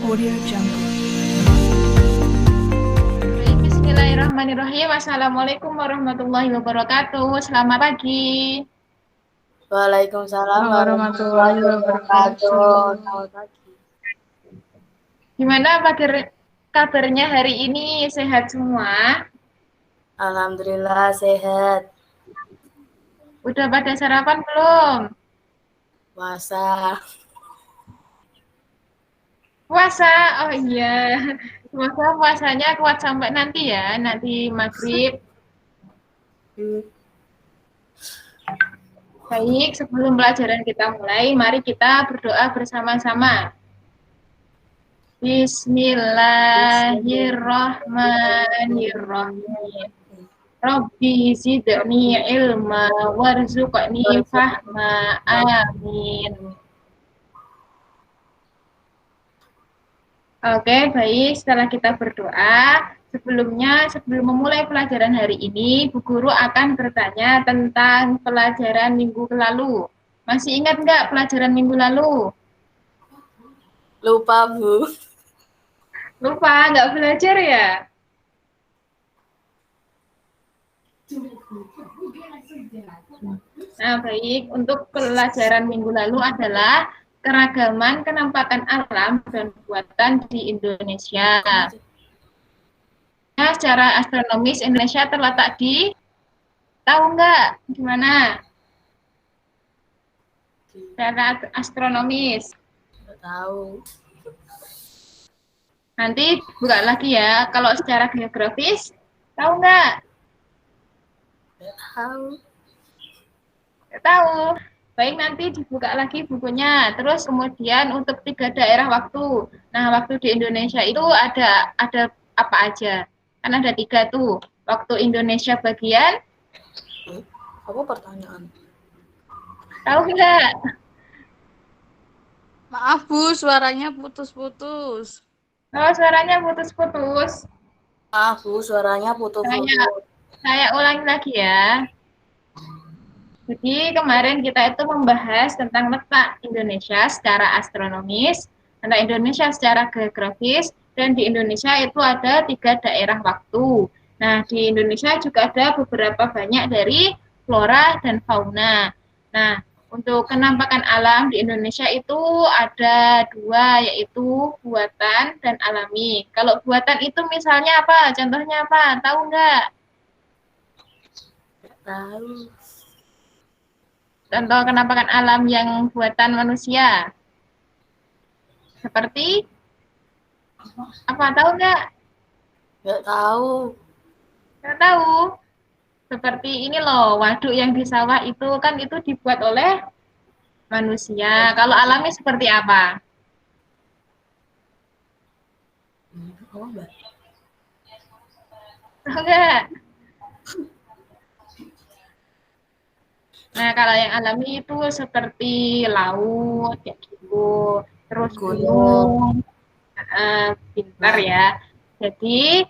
Audio Jungle. Baik, bismillahirrahmanirrahim. Assalamualaikum warahmatullahi wabarakatuh. Selamat pagi. Waalaikumsalam warahmatullahi Warahmatullahi wabarakatuh. wabarakatuh. Selamat pagi. Gimana kabarnya hari ini? Sehat semua? Alhamdulillah sehat. Udah pada sarapan belum? Puasa. Puasa? Oh iya. Semoga puasanya kuat sampai nanti ya. Nanti maghrib. Baik, sebelum pelajaran kita mulai, mari kita berdoa bersama-sama. Bismillahirrahmanirrahim. Rabbi zidni ilma warzuqni fahma. Amin. Oke, baik. Setelah kita berdoa, sebelum memulai pelajaran hari ini, Bu Guru akan bertanya tentang pelajaran minggu lalu. Masih ingat nggak pelajaran minggu lalu? Lupa, Bu. Lupa, nggak belajar ya? Nah, baik. Untuk pelajaran minggu lalu adalah keragaman kenampakan alam dan buatan di Indonesia. Nah, secara astronomis Indonesia terletak di, tahu nggak gimana? Secara astronomis. Nggak tahu. Nanti buka lagi ya. Kalau secara geografis, tahu nggak? Nggak tahu. Nggak tahu. Baik, nanti dibuka lagi bukunya. Terus kemudian untuk 3 daerah waktu. Nah, waktu di Indonesia itu ada apa aja? Kan ada 3 tuh. Waktu Indonesia bagian, Apa pertanyaan? tahu nggak? Maaf Bu, suaranya putus-putus. Oh, suaranya putus-putus. Maaf, Bu, suaranya putus-putus. Saya ulangi lagi ya. Jadi kemarin kita itu membahas tentang letak Indonesia secara astronomis, tentang Indonesia secara geografis, dan di Indonesia itu ada 3 daerah waktu. Nah, di Indonesia juga ada beberapa banyak dari flora dan fauna. Nah, untuk kenampakan alam di Indonesia itu ada 2, yaitu buatan dan alami. Kalau buatan itu misalnya apa? Contohnya apa? Tahu nggak? Nggak tahu. Contoh kenampakan alam yang buatan manusia. Seperti apa, tahu nggak? Nggak tahu. Nggak tahu. Seperti ini loh, waduk yang di sawah itu kan itu dibuat oleh manusia. Kalau alami seperti apa? Oh, Mbak. Tahu nggak? Nah, kalau yang alami itu seperti laut, kayak gitu. Terus gunung, pintar ya. Jadi,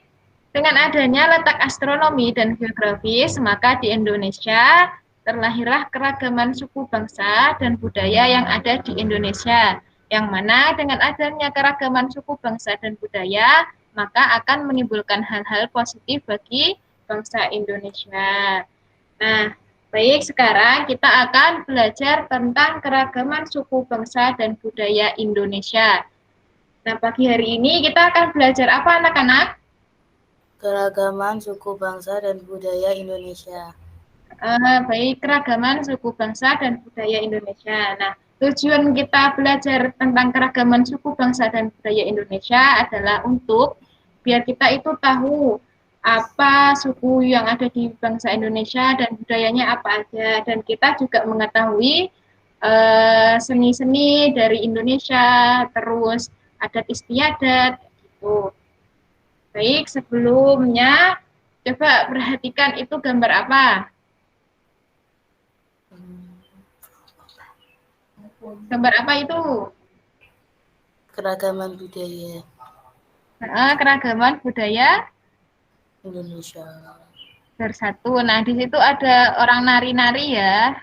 dengan adanya letak astronomi dan geografis, maka di Indonesia terlahirlah keragaman suku bangsa dan budaya yang ada di Indonesia. Yang mana dengan adanya keragaman suku bangsa dan budaya, maka akan menimbulkan hal-hal positif bagi bangsa Indonesia. Nah, baik, sekarang kita akan belajar tentang keragaman suku bangsa dan budaya Indonesia. Nah, pagi hari ini kita akan belajar apa, anak-anak? Keragaman suku bangsa dan budaya Indonesia. Baik, keragaman suku bangsa dan budaya Indonesia. Nah, tujuan kita belajar tentang keragaman suku bangsa dan budaya Indonesia adalah untuk biar kita itu tahu apa suku yang ada di bangsa Indonesia dan budayanya apa aja. Dan kita juga mengetahui seni-seni dari Indonesia, terus adat istiadat, gitu. Baik, sebelumnya coba perhatikan itu gambar apa? Gambar apa itu? Keragaman budaya Keragaman budaya Indonesia. bersatu. Nah, di situ ada orang nari-nari ya.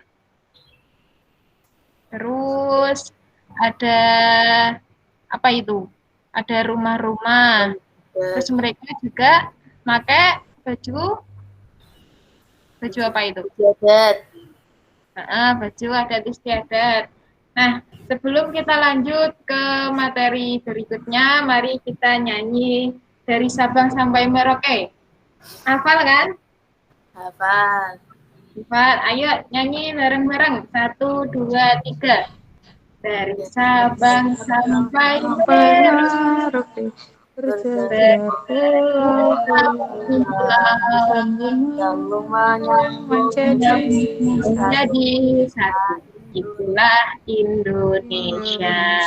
Terus ada apa itu? ada rumah-rumah. Terus mereka juga pakai baju apa itu? Istiadat. Baju adat istiadat. Nah, sebelum kita lanjut ke materi berikutnya, mari kita nyanyi dari Sabang sampai Merauke. Hafal kan? Hafal. Hafal. Ayo nyanyi bareng-bareng. 1, 2, 3. Dari Sabang sampai Merauke. Berjajar pulau Sambung menyambung menjadi satu. Itulah Indonesia.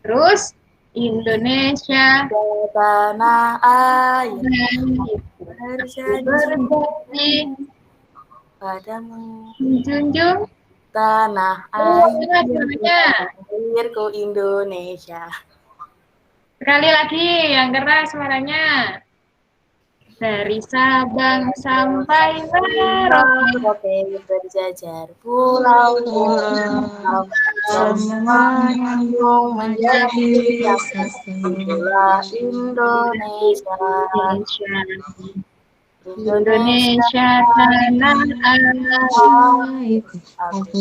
Terus Indonesia tanah air berjanji padamu menjunjung tanah airku Indonesia. Sekali lagi yang keras suaranya. Dari Sabang sampai Merauke berjajar pulau menyambung menjadi itulah Indonesia. Indonesia tanah air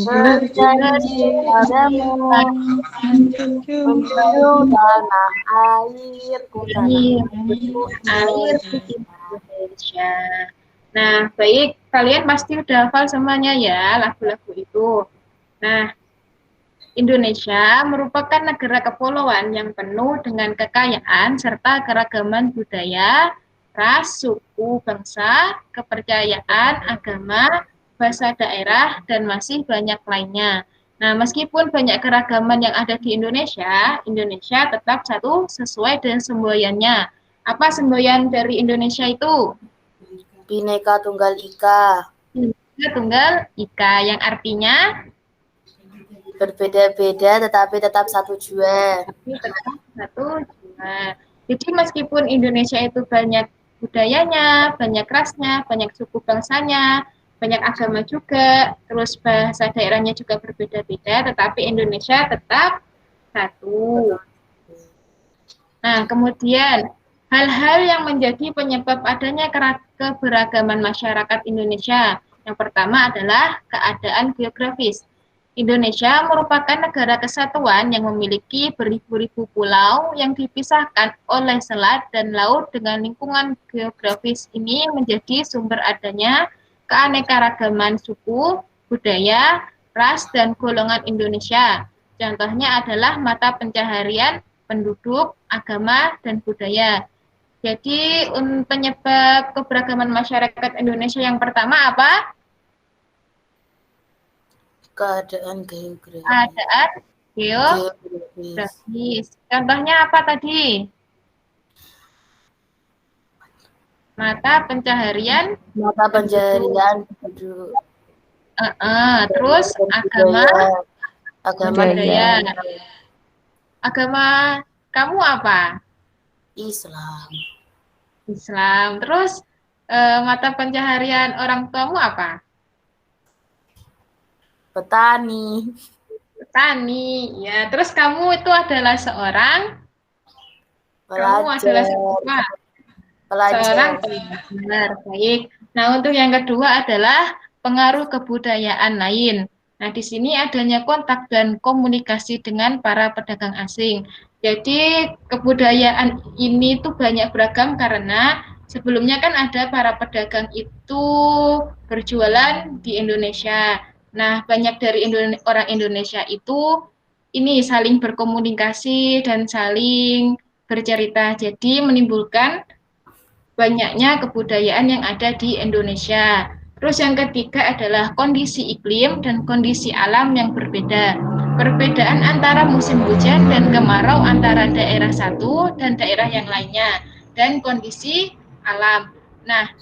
berjanji padamu menjunjung tanah airku Indonesia. Nah, baik, kalian pasti udah hafal semuanya ya lagu-lagu itu. Nah, Indonesia merupakan negara kepulauan yang penuh dengan kekayaan serta keragaman budaya, ras, suku, bangsa, kepercayaan, agama, bahasa daerah, dan masih banyak lainnya. Nah, meskipun banyak keragaman yang ada di Indonesia, Indonesia tetap satu sesuai dengan semboyannya. Apa semboyan dari Indonesia itu? Bhinneka Tunggal Ika. Bhinneka Tunggal Ika, yang artinya berbeda-beda tetapi tetap satu jua. Jadi meskipun Indonesia itu banyak budayanya, banyak rasnya, banyak suku bangsanya, banyak agama juga, terus bahasa daerahnya juga berbeda-beda, tetapi Indonesia tetap satu. Nah, kemudian hal-hal yang menjadi penyebab adanya keberagaman masyarakat Indonesia. Yang pertama adalah keadaan geografis. Indonesia merupakan negara kesatuan yang memiliki beribu-ribu pulau yang dipisahkan oleh selat dan laut dengan lingkungan geografis ini menjadi sumber adanya keanekaragaman suku, budaya, ras, dan golongan Indonesia. Contohnya adalah mata pencaharian penduduk, agama, dan budaya. Jadi penyebab keberagaman masyarakat Indonesia yang pertama apa? Keadaan geografis. Keadaan geografis. Contohnya apa tadi? Mata pencaharian penduduk. Terus agama budaya. Agama kamu apa? Islam. Terus mata pencaharian orang tuamu apa? Petani. Ya, terus kamu itu adalah seorang pelajar. Seorang pelajar. Baik. Nah, untuk yang kedua adalah pengaruh kebudayaan lain. Nah, di sini adanya kontak dan komunikasi dengan para pedagang asing. Jadi, kebudayaan ini tuh banyak beragam karena sebelumnya kan ada para pedagang itu berjualan di Indonesia. Nah, banyak dari orang Indonesia itu ini saling berkomunikasi dan saling bercerita. Jadi, menimbulkan banyaknya kebudayaan yang ada di Indonesia. Terus yang ketiga adalah kondisi iklim dan kondisi alam yang berbeda. Perbedaan antara musim hujan dan kemarau antara daerah satu dan daerah yang lainnya. Dan kondisi alam. Nah,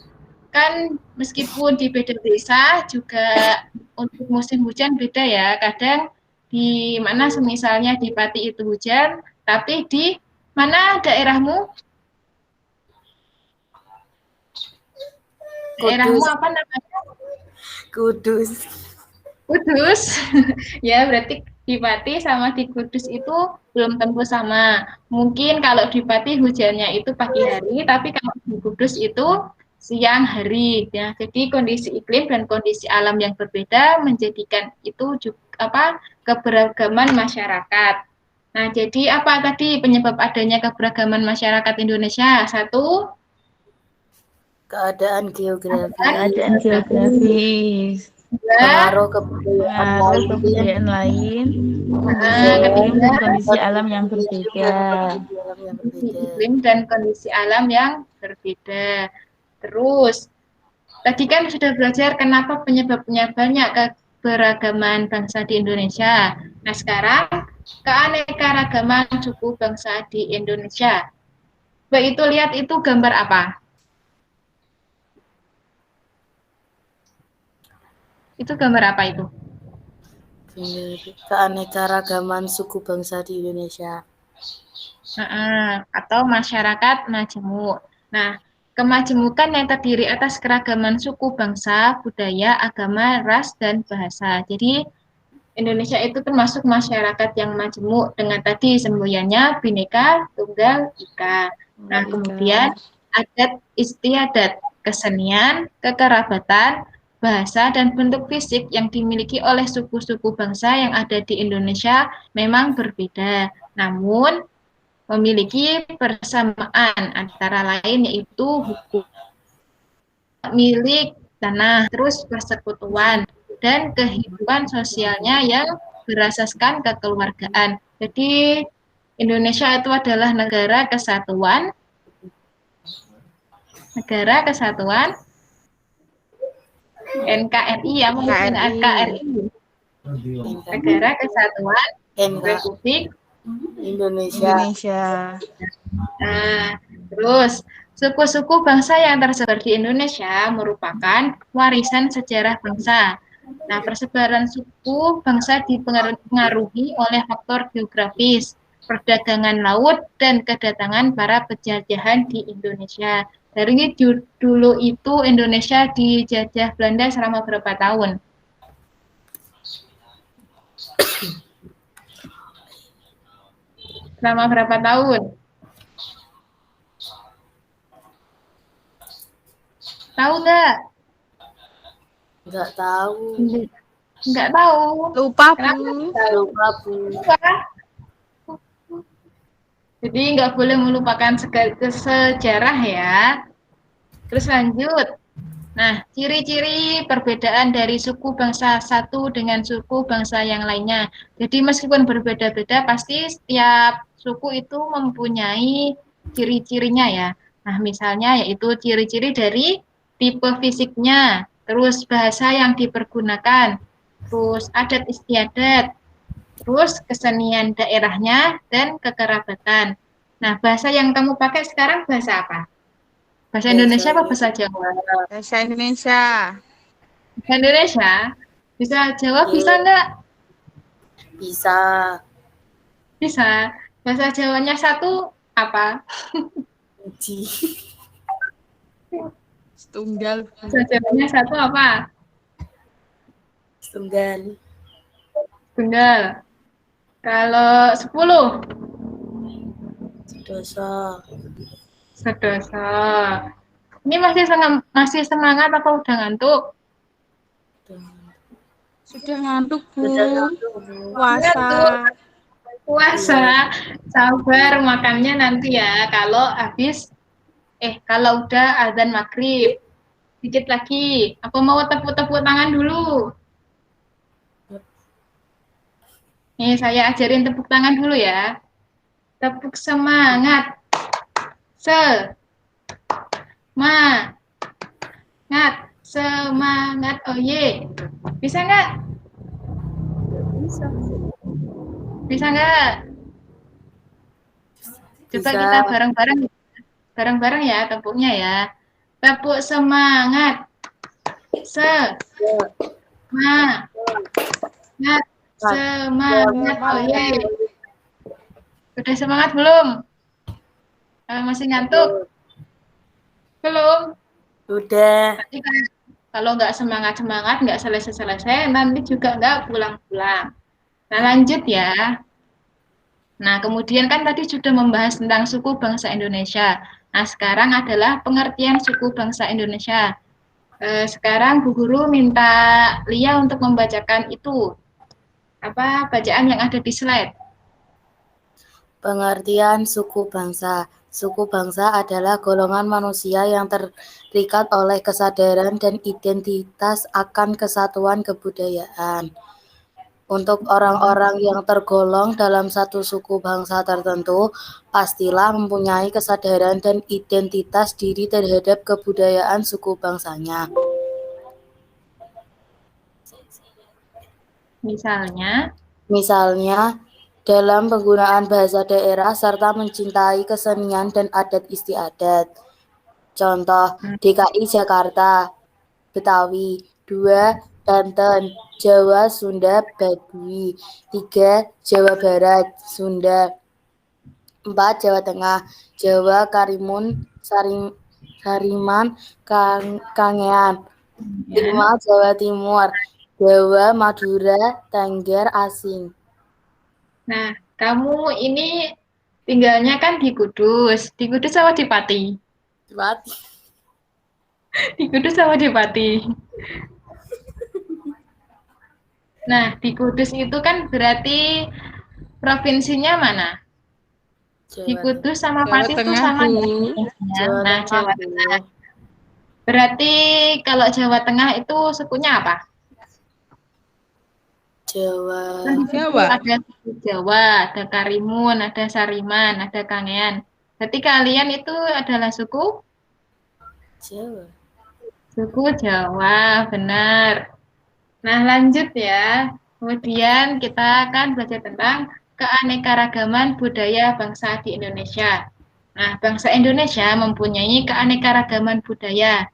kan meskipun di beda desa juga untuk musim hujan beda ya. Kadang di mana semisalnya di Pati itu hujan, tapi di mana daerahmu? Daerahmu apa namanya? Kudus. Ya, berarti Di Pati sama di Kudus itu belum tentu sama. Mungkin kalau di Pati hujannya itu pagi hari, tapi kalau di Kudus itu siang hari. Ya. Jadi kondisi iklim dan kondisi alam yang berbeda menjadikan itu juga keberagaman masyarakat. Nah, jadi apa tadi penyebab adanya keberagaman masyarakat Indonesia? Satu, Keadaan geografis, Keadaan geografis, dua, pengaruh kebudayaan pengaruh lain, kebudayaan lain, kondisi ketiga, iklim dan kondisi alam yang berbeda. iklim dan kondisi alam yang berbeda. Terus, tadi kan sudah belajar kenapa penyebabnya banyak keberagaman bangsa di Indonesia. Nah, sekarang keanekaragaman suku bangsa di Indonesia. Baik itu lihat itu gambar apa? Itu gambar apa itu? keanekaragaman suku bangsa di Indonesia. Atau masyarakat majemuk. Nah, kemajemukan yang terdiri atas keragaman suku, bangsa, budaya, agama, ras, dan bahasa. Jadi, Indonesia itu termasuk masyarakat yang majemuk dengan tadi semboyannya Bhinneka Tunggal Ika. Nah, kemudian adat istiadat, kesenian, kekerabatan, bahasa, dan bentuk fisik yang dimiliki oleh suku-suku bangsa yang ada di Indonesia memang berbeda. Namun, memiliki persamaan antara lain yaitu hukum milik tanah, terus persekutuan, dan kehidupan sosialnya yang berasaskan kekeluargaan. Jadi Indonesia itu adalah negara kesatuan NKRI ya mungkin NKRI, Negara Kesatuan Republik Indonesia. Nah, terus suku-suku bangsa yang tersebar di Indonesia merupakan warisan sejarah bangsa. Nah, persebaran suku bangsa dipengaruhi oleh faktor geografis, perdagangan laut, dan kedatangan para penjajahan di Indonesia. Dari dulu itu Indonesia dijajah Belanda selama berapa tahun? Selama berapa tahun? Tahu nggak? Nggak tahu. Nggak tahu. Lupa, Bu. Lupa, Bu. Jadi nggak boleh melupakan sejarah ya. Terus lanjut. Nah, ciri-ciri perbedaan dari suku bangsa satu dengan suku bangsa yang lainnya. Jadi meskipun berbeda-beda, pasti setiap suku itu mempunyai ciri-cirinya ya. Nah, misalnya yaitu ciri-ciri dari tipe fisiknya, terus bahasa yang dipergunakan, terus adat istiadat, terus kesenian daerahnya, dan kekerabatan. Nah, bahasa yang kamu pakai sekarang bahasa apa? Bahasa Indonesia apa bahasa Jawa? Bahasa Indonesia. Bahasa Indonesia? Bisa Jawa bisa nggak? Bisa. Bisa. Bahasa Jawanya satu apa? Uji. Setunggal. Bahasa Jawanya satu apa? Tunggal. Tunggal. Kalau 10? Sedoso. Sedoso. Ini masih semangat apa udah ngantuk? Sudah ngantuk, Bu. Puasa. Puasa. Sabar makannya nanti ya. Kalau udah azan maghrib. Dikit lagi. Apa mau tepuk-tepuk tangan dulu? Nih, saya ajarin tepuk tangan dulu ya. Tepuk semangat. Semangat. Oh ye. Bisa nggak? Bisa nggak? Coba Bisa. kita bareng-bareng ya tepuknya ya. Tepuk semangat. Semangat. Semangat. Oh ye. Udah semangat belum? Masih ngantuk? Belum? Udah. Nanti kalau nggak semangat-semangat, nggak selesai-selesai, nanti juga nggak pulang-pulang. Nah, lanjut ya. Nah, kemudian kan tadi sudah membahas tentang suku bangsa Indonesia. Nah, sekarang adalah pengertian suku bangsa Indonesia. Sekarang Bu Guru minta Lia untuk membacakan itu, apa bacaan yang ada di slide. Pengertian suku bangsa. Suku bangsa adalah golongan manusia yang terikat oleh kesadaran dan identitas akan kesatuan kebudayaan. Untuk orang-orang yang tergolong dalam satu suku bangsa tertentu, pastilah mempunyai kesadaran dan identitas diri terhadap kebudayaan suku bangsanya. Misalnya, dalam penggunaan bahasa daerah serta mencintai kesenian dan adat istiadat. Contoh, DKI Jakarta, Betawi, 2 Banten, Jawa, Sunda, Baduy, 3 Jawa Barat, Sunda, 4 Jawa Tengah, Jawa, Karimun, Sariman, Kangean, 5 Jawa Timur, Jawa, Madura, Tengger, Asing. Nah, kamu ini tinggalnya kan di Kudus. Di Kudus sama di Pati? Pati. Di Kudus sama di Pati? Nah, di Kudus itu kan berarti provinsinya mana? Di Kudus sama Jawa Pati itu Tengah, sama Bu. ya? Nah, Jawa Tengah. Berarti kalau Jawa Tengah itu sukunya apa? Jawa. Kan di situ Jawa. ada suku Jawa, ada Karimun, ada Sariman, ada Kangean. Berarti kalian itu adalah suku? Jawa. Suku Jawa, benar. Nah, lanjut ya. Kemudian kita akan belajar tentang keanekaragaman budaya bangsa di Indonesia. Nah, bangsa Indonesia mempunyai keanekaragaman budaya.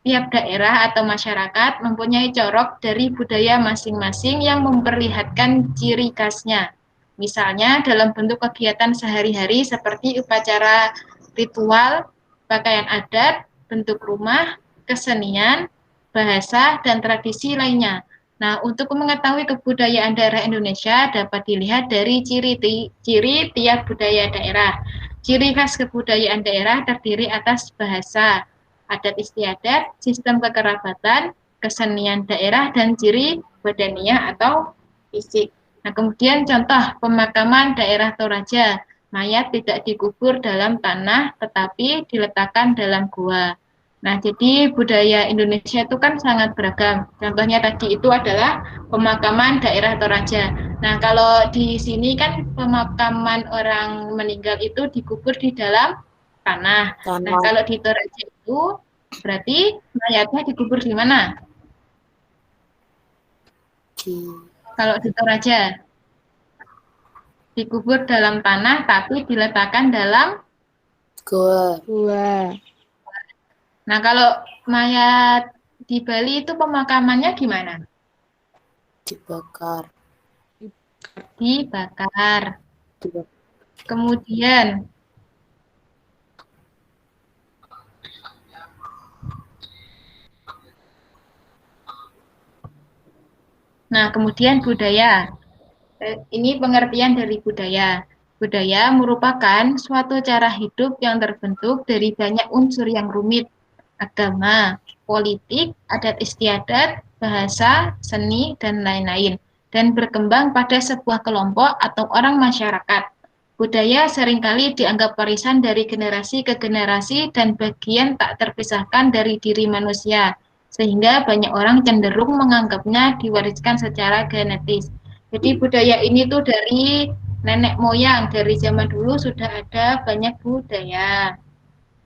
Tiap daerah atau masyarakat mempunyai corak dari budaya masing-masing yang memperlihatkan ciri khasnya. Misalnya dalam bentuk kegiatan sehari-hari seperti upacara ritual, pakaian adat, bentuk rumah, kesenian, bahasa, dan tradisi lainnya. Nah, untuk mengetahui kebudayaan daerah Indonesia dapat dilihat dari ciri tiap budaya daerah. Ciri khas kebudayaan daerah terdiri atas bahasa, adat istiadat, sistem kekerabatan, kesenian daerah, dan ciri badaniah atau fisik. Nah, kemudian contoh pemakaman daerah Toraja. Mayat tidak dikubur dalam tanah, tetapi diletakkan dalam gua. Nah, jadi budaya Indonesia itu kan sangat beragam. Contohnya tadi itu adalah pemakaman daerah Toraja. Nah, kalau di sini kan pemakaman orang meninggal itu dikubur di dalam tanah. Nah, kalau di Toraja itu berarti mayatnya dikubur di mana? Kalau di Toraja dikubur dalam tanah tapi diletakkan dalam Gua. Nah, kalau mayat di Bali itu pemakamannya gimana? Dibakar. Dibakar. Kemudian budaya. Ini pengertian dari budaya. Budaya merupakan suatu cara hidup yang terbentuk dari banyak unsur yang rumit. Agama, politik, adat istiadat, bahasa, seni, dan lain-lain. Dan berkembang pada sebuah kelompok atau orang masyarakat. Budaya seringkali dianggap warisan dari generasi ke generasi dan bagian tak terpisahkan dari diri manusia, sehingga banyak orang cenderung menganggapnya diwariskan secara genetis. Jadi budaya ini tuh dari nenek moyang, dari zaman dulu sudah ada banyak budaya.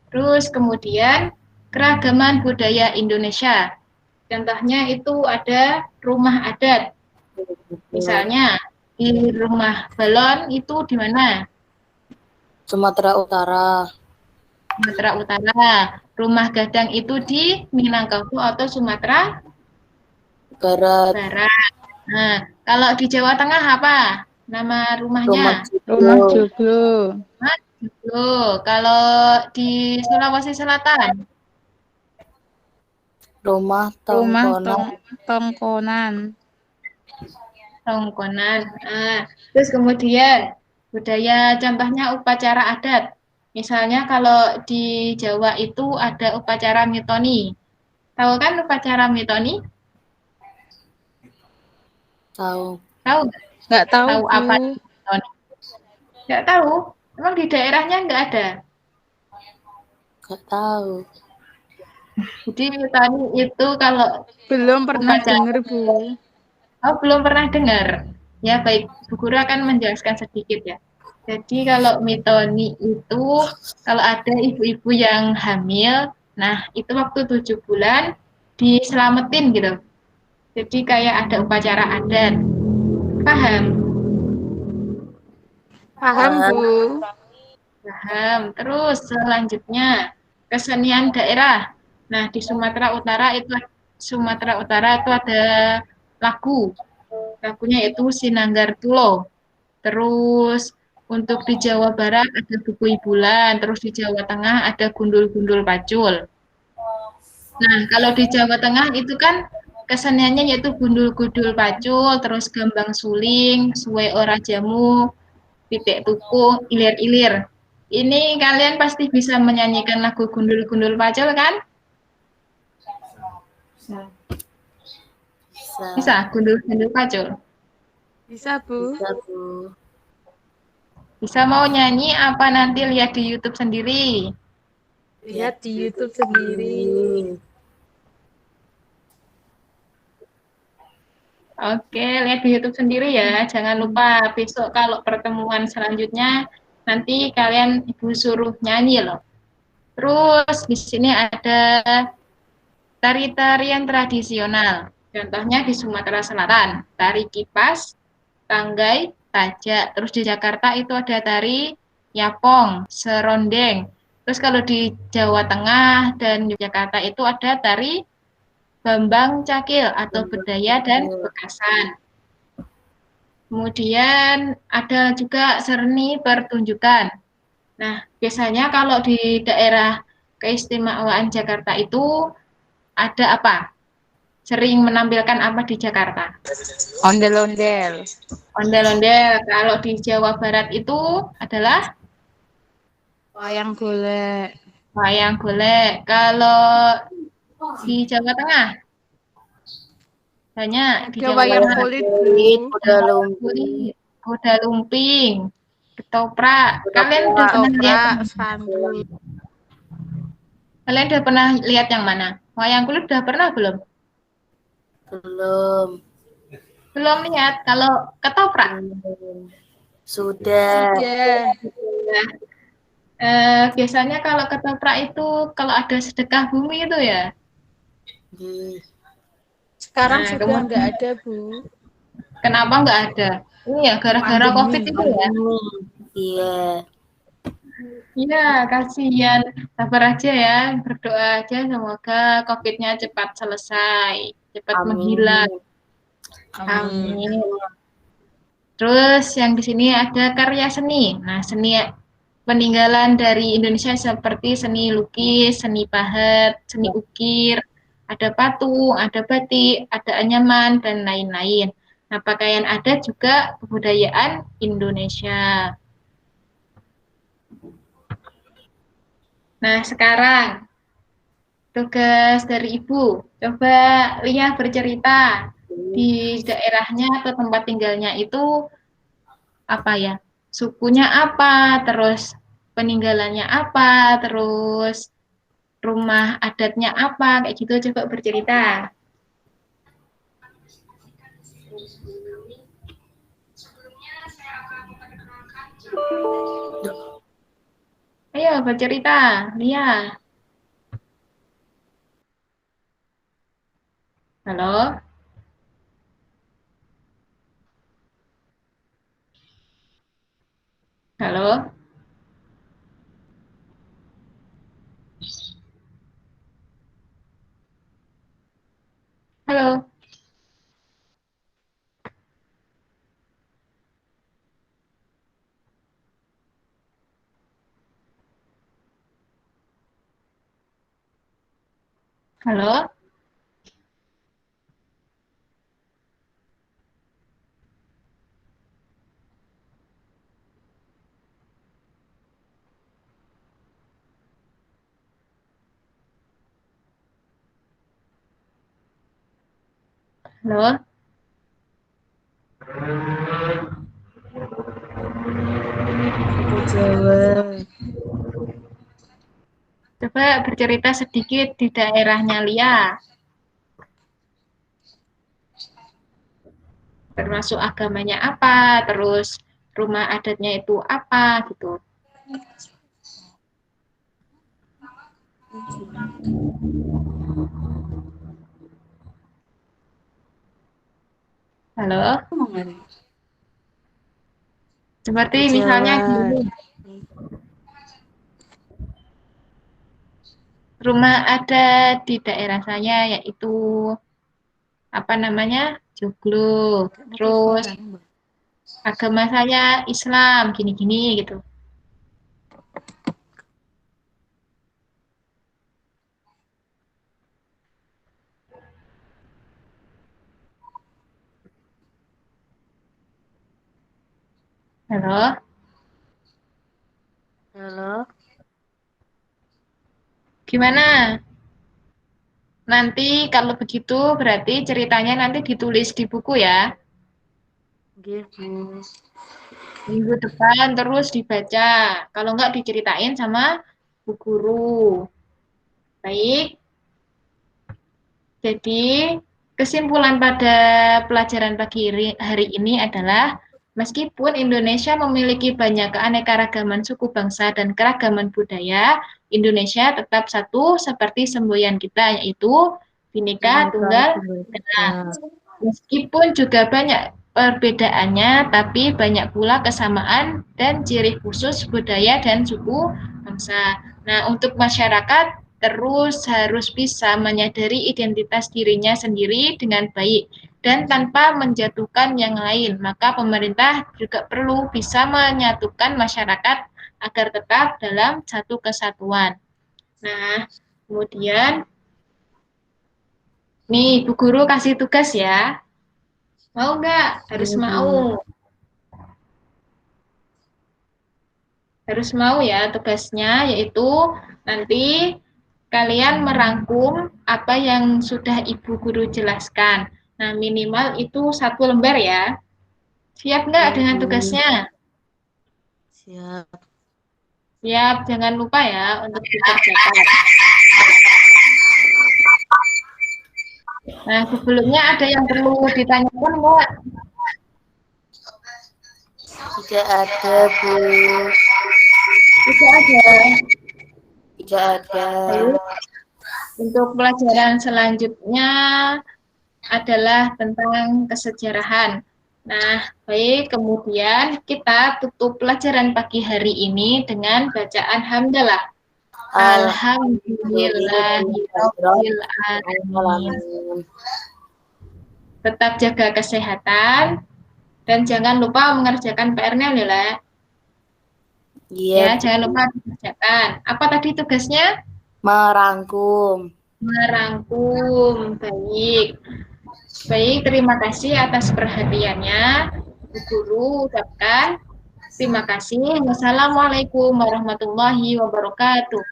Terus kemudian keragaman budaya Indonesia. Contohnya itu ada rumah adat. Misalnya di rumah balon itu di mana? Sumatera Utara. Sumatera Utara. Rumah gadang itu di Minangkabau atau Sumatera Barat. Nah, kalau di Jawa Tengah apa nama rumahnya? Rumah Joglo. Rumah Joglo. Kalau di Sulawesi Selatan? Rumah Rumah Tongkonan. Tongkonan. Tongkonan. Terus kemudian budaya contohnya upacara adat. Misalnya kalau di Jawa itu ada upacara mitoni. Tahu kan upacara mitoni? Tahu. Tahu nggak? Nggak tahu, Tahu Bu. apa itu mitoni? Nggak tahu. Emang di daerahnya nggak ada. Nggak tahu. Jadi mitoni itu kalau Belum pernah upacara. dengar, Bu. Oh, belum pernah dengar. Ya, baik. Bu Guru akan menjelaskan sedikit ya. Jadi kalau mitoni itu, kalau ada ibu-ibu yang hamil, nah itu waktu 7 bulan diselamatin gitu. Jadi kayak ada upacara adat. Paham? Paham, Bu. Paham. Terus selanjutnya kesenian daerah. Nah, di Sumatera Utara itu ada lagu. Lagunya itu Sinanggar Tulo. Terus untuk di Jawa Barat ada Bubui Bulan, terus di Jawa Tengah ada Gundul-Gundul Pacul. Nah, kalau di Jawa Tengah itu kan keseniannya yaitu Gundul-Gundul Pacul, terus Gambang Suling, Suwe Ora Jamu, Pitik Tuku, Ilir-ilir. Ini kalian pasti bisa menyanyikan lagu Gundul-Gundul Pacul kan? Bisa, Gundul-Gundul Pacul. Bisa, Bu. Bisa, Bu. Bisa mau nyanyi apa nanti lihat di YouTube sendiri? Lihat di YouTube sendiri. Oke, lihat di YouTube sendiri ya. Jangan lupa besok kalau pertemuan selanjutnya nanti kalian ibu suruh nyanyi loh. Terus di sini ada tari-tarian tradisional. Contohnya di Sumatera Selatan, tari kipas, tanggai, tajak. Terus di Jakarta itu ada tari yapong, serondeng. Terus kalau di Jawa Tengah dan Yogyakarta itu ada tari Bambang Cakil atau Bedaya dan Bekasan. Kemudian ada juga seni pertunjukan. Nah, biasanya kalau di daerah keistimewaan Jakarta itu ada apa? Sering menampilkan apa di Jakarta? Ondel-ondel. Ondel-ondel. Kalau di Jawa Barat itu adalah Wayang golek. wayang golek. Kalau di Jawa Tengah banyak di Ada Jawa wayang Tengah. kulit, Bu. Kuda lumping. Kuda lumping, ketoprak. Kalian udah pernah lihat? Ketoprak, sambut. Kalian udah pernah lihat yang mana? Wayang kulit udah pernah belum? Belum. Belum lihat. Kalau ketoprak, Sudah. Ya. nah, biasanya kalau ketoprak itu kalau ada sedekah bumi itu ya. Sekarang Nah, sudah nggak kemudian ada, Bu. kenapa nggak ada? Ini ya gara-gara Pandemi. COVID itu ya. Iya. Iya, kasihan. Sabar aja ya, berdoa aja semoga COVID-nya cepat selesai, cepat menghilang. Amin. Amin. Amin. Terus yang di sini ada karya seni. Nah, seni peninggalan dari Indonesia seperti seni lukis, seni pahat, seni ukir, ada patung, ada batik, ada anyaman, dan lain-lain. Nah, pakaian adat juga kebudayaan Indonesia. Nah, sekarang tugas dari Ibu. Coba Lia bercerita di daerahnya atau tempat tinggalnya itu apa ya? Sukunya apa, terus peninggalannya apa, terus rumah adatnya apa, kayak gitu coba bercerita. Ayo bercerita, Lia. Halo? Halo? Halo? Halo? Halo? Jawa. Coba bercerita sedikit di daerahnya Lia. Termasuk agamanya apa, terus rumah adatnya itu apa gitu. Halo? Seperti misalnya gini, rumah adat di daerah saya yaitu apa namanya? Joglo. Terus agama saya Islam, gini-gini gitu. Halo? Halo. Gimana? Nanti kalau begitu berarti ceritanya nanti ditulis di buku ya. Nggih, Bu. Minggu depan terus dibaca. Kalau enggak diceritain sama bu guru. Baik. Jadi kesimpulan pada pelajaran pagi hari ini adalah meskipun Indonesia memiliki banyak keanekaragaman suku bangsa dan keragaman budaya, Indonesia tetap satu seperti semboyan kita yaitu Bhinneka Tunggal Ika. Meskipun juga banyak perbedaannya, tapi banyak pula kesamaan dan ciri khusus budaya dan suku bangsa. Nah, untuk masyarakat terus harus bisa menyadari identitas dirinya sendiri dengan baik dan tanpa menjatuhkan yang lain. Maka pemerintah juga perlu bisa menyatukan masyarakat agar tetap dalam satu kesatuan. Nah, kemudian nih Bu Guru kasih tugas ya. Mau nggak? Harus mau. Harus mau ya tugasnya, yaitu nanti kalian merangkum apa yang sudah Ibu Guru jelaskan. Nah, minimal itu 1 lembar ya. Siap nggak dengan tugasnya? Siap. Siap, jangan lupa ya untuk dikerjakan. Nah, sebelumnya ada yang perlu ditanyakan nggak? Tidak ada, Bu. Tidak ada. Tidak ada. Baik. Untuk pelajaran selanjutnya adalah tentang kesejarahan. Nah, baik, kemudian kita tutup pelajaran pagi hari ini dengan bacaan hamdalah. Alhamdulillahirabbil alamin. Tetap jaga kesehatan dan jangan lupa mengerjakan PR-nya, Lila. Ya, Iya, jangan lupa dikerjakan. Apa tadi tugasnya? merangkum. Merangkum. Baik. Baik, terima kasih atas perhatiannya. Bu Guru ucapkan terima kasih. Wassalamualaikum warahmatullahi wabarakatuh.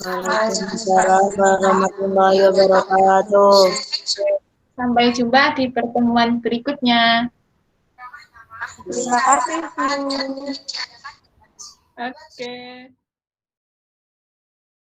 Waalaikumsalam warahmatullahi wabarakatuh. Sampai jumpa di pertemuan berikutnya. Terima kasih, Bu. Oke.